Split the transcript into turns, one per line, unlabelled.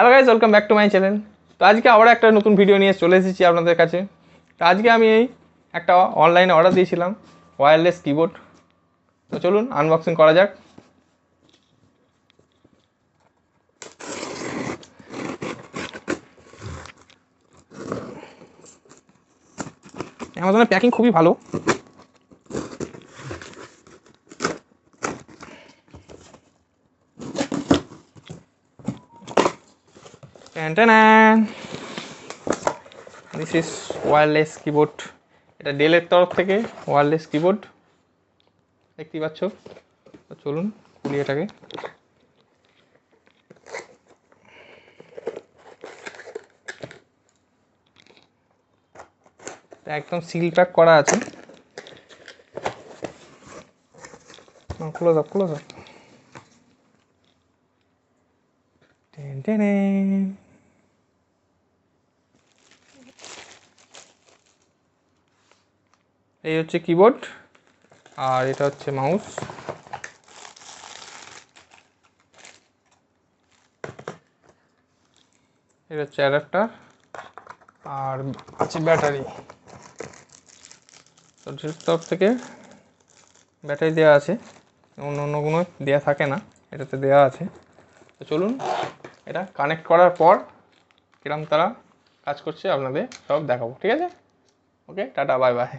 Hello guys, welcome back to my channel. তো আজকে আবার একটা নতুন ভিডিও নিয়ে চলে এসেছি আপনাদের কাছে। তো আজকে আমি একটা অনলাইনে অর্ডার দিয়েছিলাম ওয়্যারলেস কিবোর্ড। তো চলুন আনবক্সিং করা যাক। অ্যামাজনের প্যাকিং খুবই ভালো। This is wireless keyboard. এটা ডেলের তরফ থেকে ওয়্যারলেস কিবোর্ড দেখতেই পাচ্ছ। তো চলুন খুলি এটাকে। একদম সিল প্যাক করা আছে। খুলে দাও। এই হচ্ছে কিবোর্ড আর এটা হচ্ছে মাউস। এটা হচ্ছে অ্যাডাপ্টার আর আছে ব্যাটারি। তো তরফ থেকে ব্যাটারি দেওয়া আছে, অন্যগুলো দেওয়া থাকে না, এটাতে দেওয়া আছে। তো চলুন এটা কানেক্ট করার পর কিরম তারা কাজ করছে আপনাদের সব দেখাবো, ঠিক আছে? ওকে, টাটা, বাই বাই।